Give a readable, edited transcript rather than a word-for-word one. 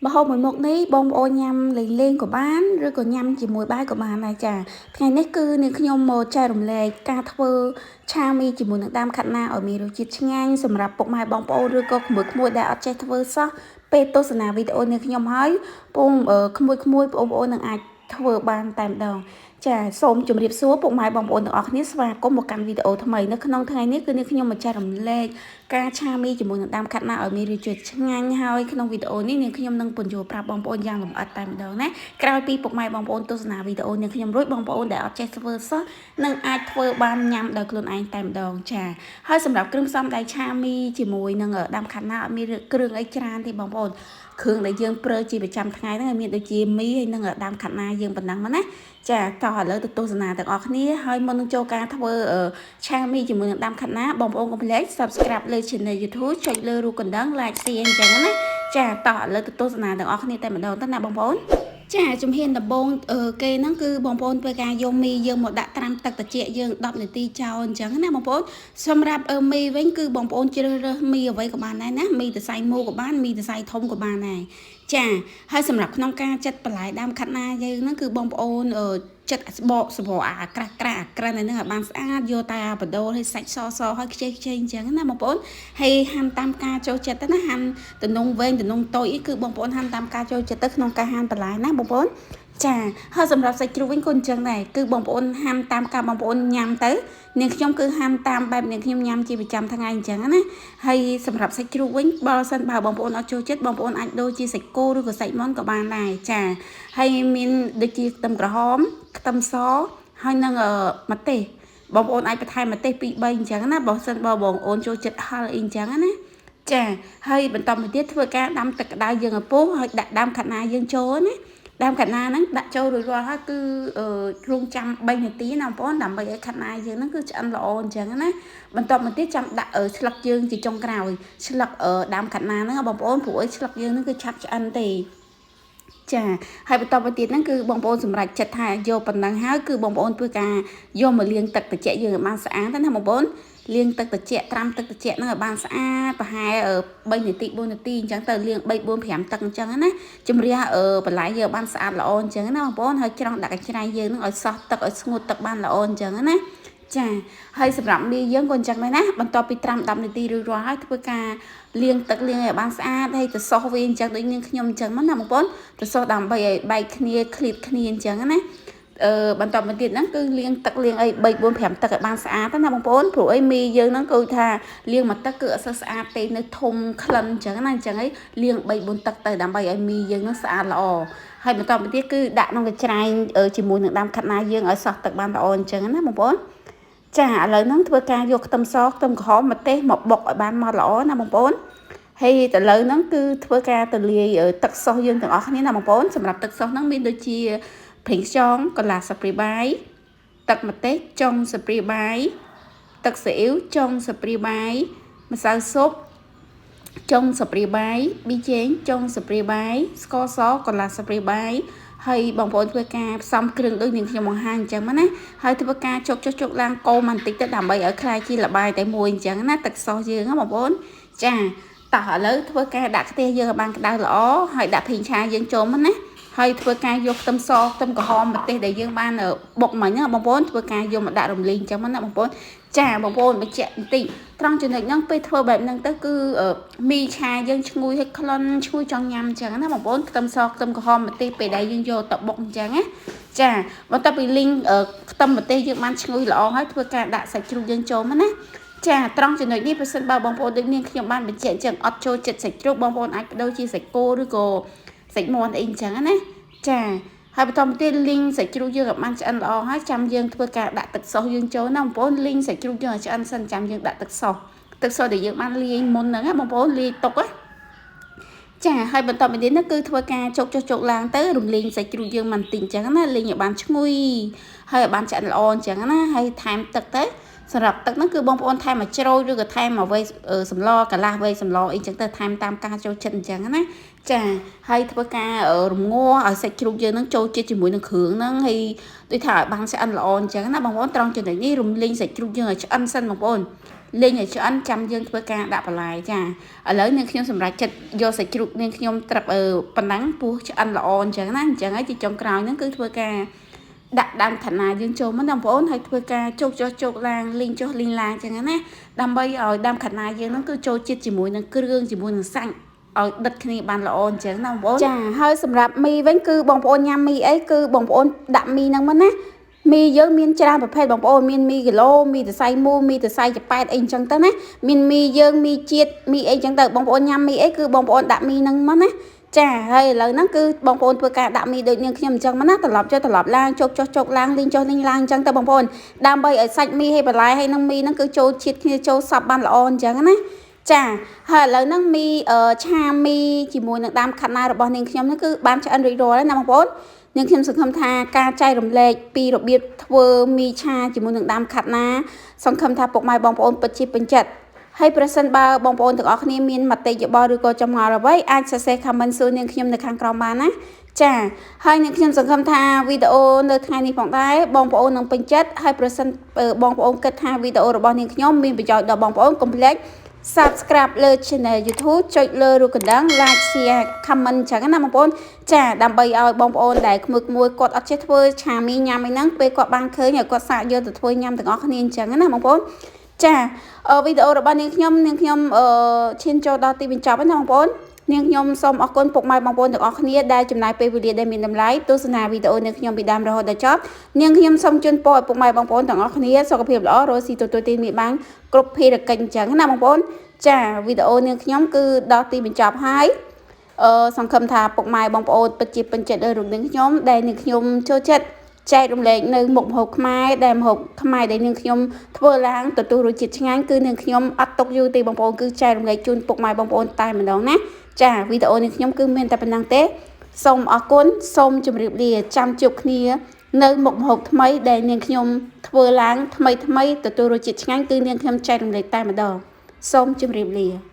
Mà hôm 11 ní bông ô nhằm lên của bán rồi còn nhằm chỉ mùi bái của bạn này chà ngày nét cư nên khi nhom một chai rồng lệ ca thơ cha mi chỉ mùi nước đam khát na ở mi rồi chít ngang sầm rạp bọc mai bông ô rồi có mực mùi đã ở chai thơ sao pe tô sna video nên khi nhom hỏi bông ở khmui bông ô nâng ai thơ ban tạm đầu chà xôm chùm điệp xuống bọc mai bông ô nâng ở khné và có một căn video thay mày nó không thay nét cư nên khi nhom một chai rồng lệ ca cha mi chỉ mùi nước đam khát na ở mi rồi chít ngang haiក្នុងវីដេអូនេះនាងខ្ញុំនឹងពន្យល់ប្រាប់បងប្អូនយ៉ាងលម្អិតតែម្ដងណាក្រោយពីពុកម៉ែបងប្អូនទស្សនាវីដេអូនាងខ្ញុំរួចបងប្អូនដែលអត់ចេះធ្វើសោះនឹងអាចធ្វើបានញ៉ាំដោយខ្លួនឯងតែម្ដងចាហើយសម្រាប់គ្រឿងផ្សំដៃឆាមីជាមួយនឹងដាំខាត់ណាអត់មានគ្រឿងអីច្រើនទេបងប្អូនគ្រឿងដែលយើងប្រើជាប្រចាំថ្ងៃហ្នឹងមានដូចជាមីហើយនឹងដាំខាត់ណាយើងប៉ុណ្ណឹងណាចាតោះឥឡូវទៅទស្សនាទាំងអស់គ្នាហើយមុននឹងចូលការធ្វើឆាមីជាមួយនឹងដាំខាត់ណាបងប្អូនកុំភ្លេច Subscribe លើ Channel YouTube ចុចលើរូបកណ្ដឹង Like Share អញ្ចឹងណាចាតោះឥឡូវទៅទស្សនាទាំងអស់គ្នាតែម្ដងទៅណាបងប្អូនចាជំហានដំបូងគេហ្នឹងគឺបងប្អូនធ្វើការយកមីយើងមកដាក់ត្រាំទឹកត្រជាក់យើង10នាទីចោលអញ្ចឹងណាបងប្អូនសម្រាប់មីវិញគឺបងប្អូនជ្រើសរើសមីអ្វីក៏បានដែរណាមីតសៃមូក៏បានមីតសៃធំក៏បានដែរចាហើយសម្រាប់ក្នុងការចាត់បន្លែដើមខាត់ណាយើងហ្នឹងគឺបងប្អូនចិត្តបកសបអាក្រាស់ក្រិនហ្នឹងឲ្យបានស្អាតយកតែបដូរឲ្យសាច់សឲ្យខ្ចីអញ្ចឹងណាបងប្អូនហើយហាន់តាមការចូលចិត្តណាហាន់តំណងវែងតំណងតូចគឺបងប្អូនហាន់តាមការចូលចិត្តទៅក្នុងការហាន់បន្លែណាបងប្អូនចាហើយសម្រាប់សាច់ជ្រូកវិញក៏អញ្ចឹងដែរគឺបងប្អូនហាន់តាមការបងប្អូនញ៉ាំទៅនាងខ្ញុំគឺហាន់តាមបែបនាងខ្ញុំញ៉ាំជាប្រចាំថ្ងៃអញ្ចឹងណាហើយសម្រាប់សាច់ជ្រូកវិញបើសិនបើបងប្អូនអត់ចូលចិត្តបងប្អូនអាចដូរជាសាច់គោឬក៏សាច់មាន់ក៏បានដែរចាហើយមានដូចជាខ្ទឹមក្រហមខ្ទឹមសហើយនឹងម្ទេសបងប្អូនអាចបន្ថែមម្ទេស2 3អញ្ចឹងណាបើសិនបើបងប្អូនចូលចិត្តហឹរអីអញ្ចឹងណាចាហើយបន្តមកទៀតធ្វើការដាំទឹកក្តៅយើងឲ្យពុះហើយដាក់ដាំខាត់ណាយើងចូលណាដើមខាត់ណាហ្នឹងដាក់ចូលរួចរាល់ហើយគឺរងចាំ3នាទីណាបងប្អូនដើម្បីឲ្យខាត់ណាយើងហ្នឹងគឺឆ្អិនល្អអញ្ចឹងណាបន្តមកទៀតចាំដាក់ស្លឹកយើងជាចុងក្រោយស្លឹកដើមខាត់ណាហ្នឹងបងប្អូនព្រោះឲ្យស្លឹកយើងហ្នឹងគឺឆាប់ឆ្អិនទេចាហើយបន្តមកទៀតហ្នឹងគឺបងប្អូនសម្រាប់ចិត្តថាយកប៉ុណ្ណឹងហើយគឺបងប្អូនធ្វើការយកមកលាងទឹកត្រជាក់យើងឲ្យបានស្អាតណាបងប្អូនលាងទឹកត្រជាក់ត្រាំទឹកត្រជាក់ហ្នឹងឲ្យបានស្អាតប្រហែល3នាទី4នាទីអញ្ចឹងទៅលាង3 4 5ទឹកអញ្ចឹងណាជំរះបន្លែយើងបានស្អាតល្អអញ្ចឹងណាបងប្អូនហើយច្រងដាក់កញ្ច្រៃយើងហ្នឹងឲ្យសោះទឹកឲ្យស្ងួតទឹកបានល្អអញ្ចឹងណាចាហើយសម្រាប់មីយើងក៏អញ្ចឹងដែរណាបន្ទាប់ពីត្រាំ10នាទីរួចរាល់ហើយធ្វើការលាងទឹកលាងឲ្យបានស្អាតហើយទៅសោះវាអញ្ចឹងដូចនាងខ្ញុំអញ្ចឹងណាបងប្អូនទៅសោះដើម្បីឲ្យបែកគ្នាឃ្លៀតគ្នាអញ្ចឹងណាបន្តមកទៀតហ្នឹងគឺលាងទឹកលាងអី3 4 5ទឹកឲ្យបានស្អាតណាបងប្អូនព្រោះអីមីយើងហ្នឹងគឺថាលាងមួយទឹកគឺអត់សូវស្អាតទេនៅធំក្លិនអញ្ចឹងណាអញ្ចឹងឯងលាង3 4ទឹកទៅដើម្បីឲ្យមីយើងហ្នឹងស្អាតល្អហើយបន្តមកទៀតគឺដាក់ក្នុងកញ្ច្រែងជាមួយនឹងដាំខាត់ណាយើងឲ្យសោះទឹកបានល្អអញ្ចឹងណាបងប្អូនចាឥឡូវហ្នឹងធ្វើការយកខ្ទឹមសខ្ទឹមក្រហមម្ទេសមកបុកឲ្យបានមកល្អណាបងប្អូនហើយឥឡូវហ្នឹងគឺធ្វើការទៅលាយទឹកសុសយើងទាំងអស់គ្នាណាបងប្អូនសម្រាប់ទឹកសុសហ្នឹងមានដូចជាប្រេងខ្យងកន្លះស្លាបព្រាបាយទឹកម្ទេសចុងស្លាបព្រាបាយទឹកស៊ីអ៊ីវចុងស្លាបព្រាបាយម្សៅស៊ុបចុងស្លាបព្រាបាយប៊ីចេងចុងស្លាបព្រាបាយស្ករសកន្លះស្លាបព្រាបាយហើយបងប្អូនធ្វើការផ្សំគ្រឿងដូចនាងខ្ញុំបង្ហាញអញ្ចឹងណាហើយធ្វើការចុកឡើងកូរបន្តិចទៅដើម្បីឲ្យคล้ายជាល្បាយតែមួយអញ្ចឹងណាទឹកសោះយើងណាបងប្អូនចាតោះឥឡូវធ្វើការដាក់ខ្ទះយើងឲ្យបានក្តៅល្អហើយដាក់ភីងឆាយើងចូលមកណាហើយធ្វើការយកខ្ទឹមសខ្ទឹមក្រហមម្ទេសដែលយើងបានបុកមិញណាបងប្អូនធ្វើការយកមកដាក់រំលីងអញ្ចឹងណាបងប្អូនចាបងប្អូនបញ្ជាក់បន្តិចត្រង់ចំណុចហ្នឹងពេលធ្វើបែបហ្នឹងទៅគឺមីឆាយើងឈ្ងុយឲ្យក្លិនឈ្ងុយចង់ញ៉ាំអញ្ចឹងណាបងប្អូនខ្ទឹមសខ្ទឹមក្រហមម្ទេសពេលដែលយើងយកទៅបុកអញ្ចឹងណាចាបន្ទាប់ពីលីងខ្ទឹមម្ទេសយើងបានឈ្ងុយល្អហើយធ្វើការដាក់សាច់ជ្រូកយើងចូលមកណាចាត្រង់ចំណុចនេះប្រសិនបើបងប្អូនដូចនាងខ្ញុំបានបញ្ជាក់អញ្ចឹងអត់ចូលចិត្តសាច់ជ្រូកបងប្អូនអាចបដូរជាសាច់គោឬក៏សាច់មាន់អីអញ្ចឹងណាចាហើយបន្តមកទៀតលីងសាច់ជ្រូកយើងឲ្យបានឆ្អិនល្អហើយចាំយើងធ្វើការដាក់ទឹកសោសយើងចូលណាបងប្អូនលីងសាច់ជ្រូកយើងឲ្យឆ្អិនសិនចាំយើងដាក់ទឹកសោសដែលយើងបានលាយមុនហ្នឹងណាបងប្អូនលាយទុកណាចាហើយបន្តមកទៀតនោះគឺធ្វើការចុកឡើងទៅរំលីងសាច់ជ្រូកយើងមិនតិចអញ្ចឹងណាលីងឲ្យបានឈ្ងុយហើយឲ្យបានឆ្អិនល្អអញ្ចឹងណាហើយថែមទឹកទៅសម្រាប់ទឹកហ្នឹងគឺបងប្អូនថែមមកជ្រោយឬក៏ថែមមកវែសម្លកន្លះវែសម្លអីចឹងទៅថែមតាមការចូលចិត្តអញ្ចឹងណាចាហើយធ្វើការរំងាស់ឲ្យសាច់ជ្រូកយើងហ្នឹងចូលជាតិជាមួយនឹងគ្រឿងហ្នឹងហើយដូចថាឲ្យបានឆ្អិនល្អអញ្ចឹងណាបងប្អូនត្រង់ចំណុចនេះរំលីងសាច់ជ្រូកយើងឲ្យឆ្អិនសិនបងប្អូន លេងឲ្យឆ្អិនចាំយើងធ្វើការដាក់បន្លែចាឥឡូវនាងខ្ញុំសម្រាប់ចិត្តយកសាច់ជ្រូកនាងខ្ញុំត្រាប់ប៉ុណ្ណឹងពោះឆ្អិនល្អអញ្ចឹងណាអញ្ចឹងហើយទីចុងក្រោយហ្នឹងគឺធ្វើការដាក់ដើមខាត់ណាយើងចូលមកបងប្អូនហើយធ្វើការជោគចុះជោគឡើងលីងចុះលីងឡើងអញ្ចឹងណាដើម្បីឲ្យដើមខាត់ណាយើងហ្នឹងគឺចូលជាតិជាមួយនឹងគ្រឿងជាមួយនឹងសាច់ឲ្យដិតគ្នាបានល្អអញ្ចឹងណាបងប្អូនចាហើយសម្រាប់មីវិញគឺបងប្អូនញ៉ាំមីអីគឺបងប្អូនដាក់មីហ្នឹងមកណាមីយើងមានច្រើនប្រភេទបងប្អូនមានមីគីឡូមីសរសៃមូលមីសរសៃចប៉ែតអីអញ្ចឹងទៅណាមានមីយើងមីជាតិមីអីអញ្ចឹងទៅបងប្អូនញ៉ាំមីអីគឺបងប្អូនដាក់មីហ្នឹងមកណាចាហើយឥឡូវហ្នឹងគឺបងប្អូនធ្វើការដាក់មីដូចនាងខ្ញុំអញ្ចឹងមកណាត្រឡប់ចុះត្រឡប់ឡើងជោគចុះជោគឡើងលីងចុះលីងឡើងអញ្ចឹងទៅបងប្អូនដើម្បីឲ្យសាច់មីហើយបន្លែហើយនឹងមីហ្នឹងគឺចូលជាតិគ្នាចូលសពបានល្អអញ្ចឹងណាចាហើយឥឡូវហ្នឹងមីឆាមីជាមួយនឹងដើមខាត់ណារបស់នាងខ្ញុំហ្នឹងគឺបានឆ្អិនរួចរាល់ហើយណាបងប្អូននាងខ្ញុំសង្ឃឹមថាការចែករំលែកពីរបៀបធ្វើមីឆាជាមួយនឹងដើមខាត់ណាសង្ឃឹមថាពុកម៉ែបងប្អូនពិតជាពេញចិត្តហើយប្រសិនបើបងប្អូនទាំងអស់គ្នាមានមតិយោបល់ឬក៏ចម្ងល់អ្វីអាចសរសេរ comment សួរនាងខ្ញុំនៅខាងក្រោមបានណាចាហើយនាងខ្ញុំសង្ឃឹមថាវីដេអូនៅថ្ងៃនេះផងដែរបងប្អូននឹងពេញចិត្តហើយប្រសិនបងប្អូនគិតថាវីដេអូរបស់នាងខ្ញុំមានប្រយោជន៍ដល់បងប្អូនកុំភ្លេច subscribe លើ channel YouTube ចុចលើរូបកណ្ដឹង like share comment ចឹងណាបងប្អូនចាដើម្បីឲ្យបងប្អូនដែលក្មួយគាត់អត់ចេះធ្វើឆាមីញ៉ាំអីហ្នឹងពេលគាត់បានឃើញឲ្យគាត់សាកយកទៅធ្វើញ៉ាំទាំងអស់គ្នាអញ្ចឹងណាបងប្អូនចាវីដេអូរបស់នាងខ្ញុំឈានចូលដល់ទីបញ្ចប់ហើយណាបងប្អូននាងខ្ញុំសូមអរគុណពុកម៉ែបងប្អូនទាំងអស់គ្នាដែលចំណាយពេលវេលាដែលមានតម្លៃទស្សនាវីដេអូនាងខ្ញុំពីដើមរហូតដល់ចប់នាងខ្ញុំសូមជូនពរឲ្យពុកម៉ែបងប្អូនទាំងអស់គ្នាសុខភាពល្អរស់ស៊ីទទួលទានមានបានគ្រប់ភារកិច្ចអញ្ចឹងណាបងប្អូនចាវីដេអូនាងខ្ញុំគឺដល់ទីបញ្ចប់ហើយសង្ឃឹមថាពុកម៉ែបងប្អូនពិតជាពេញចិត្តលើរូបនាងខ្ញុំដែលនាងខ្ញុំចូលចិត្តចែករំលែកនៅមុខម្ហូបខ្មែរដែលម្ហូបខ្មែរដែលនាងខ្ញុំធ្វើឡើងទទួលរសជាតិឆ្ងាញ់គឺនាងខ្ញុំអត់ຕົកយូរទេបងប្អូនគឺចែករំលែកជូនពុកម៉ែបងប្អូនតែម្ដងណាចាវីដេអូនាងខ្ញុំគឺមានតែប៉ុណ្ណឹងទេសូមអរគុណសូមជម្រាបលាចាំជួបគ្នានៅមុខម្ហូបថ្មីដែលនាងខ្ញុំធ្វើឡើងថ្មីទទួលរសជាតិឆ្ងាញ់គឺនាងខ្ញុំចែករំលែកតែម្ដងសូមជម្រាបលា